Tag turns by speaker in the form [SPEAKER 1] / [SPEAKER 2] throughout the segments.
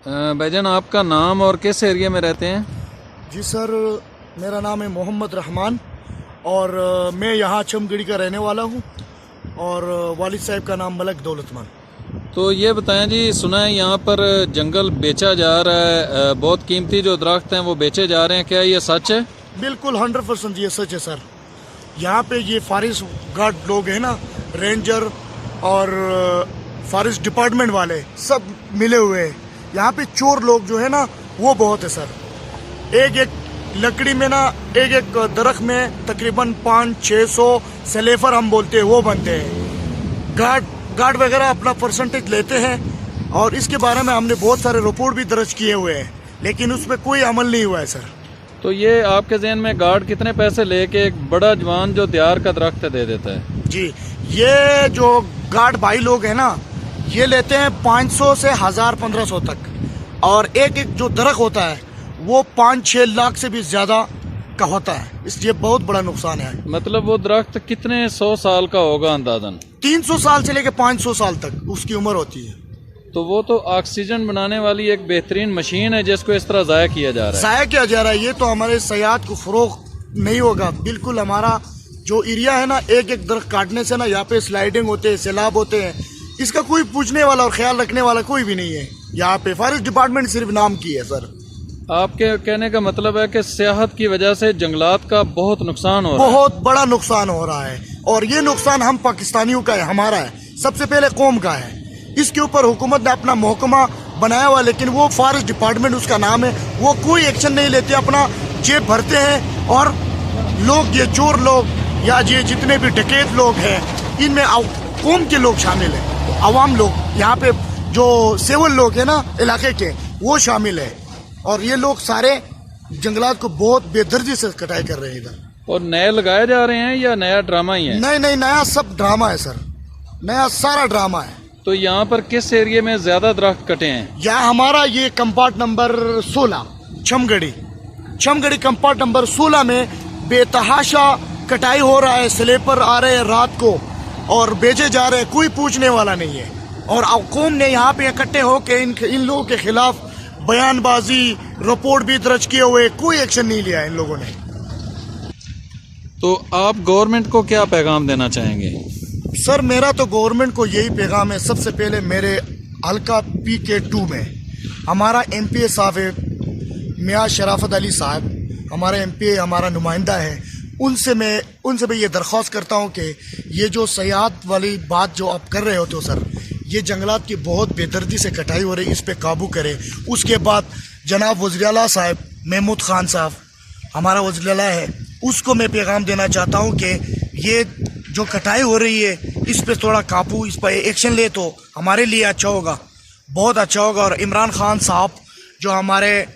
[SPEAKER 1] भाईजान आपका नाम और किस एरिया में रहते हैं?
[SPEAKER 2] जी सर, मेरा नाम है मोहम्मद रहमान और मैं यहाँ चमगड़ी का रहने वाला हूँ और वालिद साहब का नाम मलक दौलतमन।
[SPEAKER 1] तो ये बताएं जी, सुना है यहाँ पर जंगल बेचा जा रहा है, बहुत कीमती जो दरख्त हैं वो बेचे जा रहे हैं, क्या ये सच है?
[SPEAKER 2] बिल्कुल 100% ये सच है सर। यहाँ पे ये फॉरेस्ट गार्ड लोग हैं ना, रेंजर और फॉरेस्ट डिपार्टमेंट वाले सब मिले हुए हैं। यहाँ पे चोर लोग जो है ना वो बहुत है सर। एक एक लकड़ी में ना, एक एक दरख्त में तकरीबन 500-600 सलेफर हम बोलते हैं वो बनते हैं। गार्ड वगैरह अपना परसेंटेज लेते हैं और इसके बारे में हमने बहुत सारे रिपोर्ट भी दर्ज किए हुए हैं, लेकिन उस पर कोई अमल नहीं हुआ है सर।
[SPEAKER 1] तो ये आपके ज़हन में गार्ड कितने पैसे लेके एक बड़ा जवान जो तैयार का दरख्त दे देता है?
[SPEAKER 2] जी, ये जो गार्ड भाई लोग हैं ना, ये लेते हैं 500 से 1000-1500 तक, और एक एक जो दरख्त होता है वो 5-6 लाख से भी ज्यादा का होता है। इसलिए बहुत बड़ा नुकसान है।
[SPEAKER 1] मतलब वो दरख्त कितने 100 साल का होगा अंदाजन?
[SPEAKER 2] 300 साल से लेकर 500 साल तक उसकी उम्र होती है।
[SPEAKER 1] तो वो तो ऑक्सीजन बनाने वाली एक बेहतरीन मशीन है जिसको इस तरह ज़ाया किया जा रहा है।
[SPEAKER 2] ज़ाया किया जा रहा है, ये तो हमारे सयाहत को फरोग नहीं होगा। बिल्कुल हमारा जो एरिया है ना, एक एक दरख्त काटने से ना यहाँ पे स्लाइडिंग होते हैं, सैलाब होते हैं। इसका कोई पूछने वाला और ख्याल रखने वाला कोई भी नहीं है। यहाँ पे फॉरेस्ट डिपार्टमेंट सिर्फ नाम की है सर।
[SPEAKER 1] आपके कहने का मतलब है कि सियाहत की वजह से जंगलात का बहुत नुकसान हो रहा है।
[SPEAKER 2] बहुत बड़ा नुकसान हो रहा है, और ये नुकसान हम पाकिस्तानियों का है, हमारा है, सबसे पहले कौम का है। इसके ऊपर हुकूमत ने अपना महकमा बनाया हुआ, लेकिन वो फॉरेस्ट डिपार्टमेंट उसका नाम है, वो कोई एक्शन नहीं लेते, अपना जेब भरते हैं। और लोग, ये चोर लोग या ये जितने भी डकैत लोग हैं, इनमें कौम के लोग शामिल हैं, आवाम लोग, यहाँ पे जो सिविल लोग हैं ना इलाके के, वो शामिल है। और ये लोग सारे जंगलात को बहुत बेदर्दी से कटाई कर रहे हैं इधर।
[SPEAKER 1] और नए लगाए जा रहे हैं या नया ड्रामा ही है?
[SPEAKER 2] नहीं, नया सब ड्रामा है सर, नया सारा ड्रामा है।
[SPEAKER 1] तो यहाँ पर किस एरिया में ज्यादा दरख्त कटे हैं?
[SPEAKER 2] यहाँ हमारा ये कंपार्ट नंबर 16 चमगड़ी कंपार्ट नंबर 16 में बेतहाशा कटाई हो रहा है। स्लेपर आ रहे हैं रात को और बेचे जा रहे हैं, कोई पूछने वाला नहीं है। और कौम ने यहाँ पे इकट्ठे होकर इन लोगों के खिलाफ बयानबाजी, रिपोर्ट भी दर्ज किए हुए, कोई एक्शन नहीं लिया इन लोगों ने।
[SPEAKER 1] तो आप गवर्नमेंट को क्या पैगाम देना चाहेंगे?
[SPEAKER 2] सर, मेरा तो गवर्नमेंट को यही पैगाम है। सबसे पहले मेरे हल्का PK2 में हमारा MP साहब है, मियाँ शराफत अली साहब, हमारा MP हमारा नुमाइंदा है। उनसे मैं ये दरख्वास्त करता हूँ कि ये जो सयाहत वाली बात जो आप कर रहे होते हो सर, ये जंगलात की बहुत बेदर्दी से कटाई हो रही है, इस पे काबू करें। उसके बाद जनाब वज़ीर आला साहब महमूद खान साहब, हमारा वज़ीर आला है, उसको मैं पैगाम देना चाहता हूँ कि ये जो कटाई हो रही है इस पे थोड़ा काबू, इस पर एक्शन ले तो हमारे लिए अच्छा होगा, बहुत अच्छा होगा। और इमरान खान साहब जो हमारे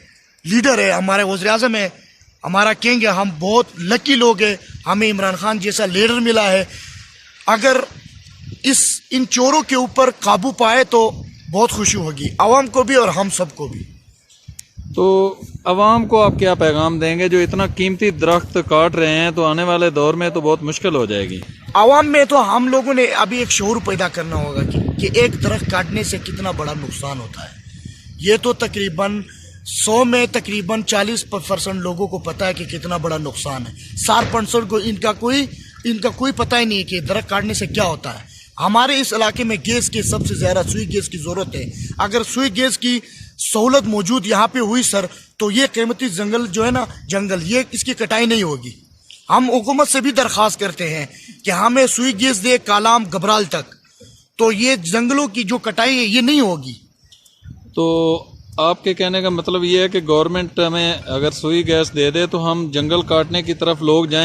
[SPEAKER 2] लीडर है, हमारे वज़ीर आज़म है, हमारा किंग है, हम बहुत लकी लोग हैं, हमें इमरान खान जैसा लीडर मिला है। अगर इन चोरों के ऊपर काबू पाए तो बहुत खुशी होगी, आवाम को भी और हम सबको भी।
[SPEAKER 1] तो आवाम को आप क्या पैगाम देंगे जो इतना कीमती दरख्त काट रहे हैं? तो आने वाले दौर में तो बहुत मुश्किल हो जाएगी।
[SPEAKER 2] आवाम में तो हम लोगों ने अभी एक शऊर पैदा करना होगा कि एक दरख्त काटने से कितना बड़ा नुकसान होता है। ये तो तकरीबन 100 में तकरीबन 40% लोगों को पता है कि कितना बड़ा नुकसान है। 60% को इनका कोई पता ही नहीं है कि दरख्त काटने से क्या होता है। हमारे इस इलाके में गैस की सबसे ज़्यादा सुई गैस की ज़रूरत है। अगर सुई गैस की सहूलत मौजूद यहाँ पे हुई सर, तो ये कीमती जंगल जो है ना, ये इसकी कटाई नहीं होगी। हम हुकूमत से भी दरख्वास्त करते हैं कि हमें सुई गैस दे कालाम घबराल तक, तो ये जंगलों की जो कटाई है ये नहीं होगी।
[SPEAKER 1] तो आपके कहने का मतलब ये है कि गवर्नमेंट हमें अगर सुई गैस दे दे तो हम जंगल काटने की तरफ लोग जाएं?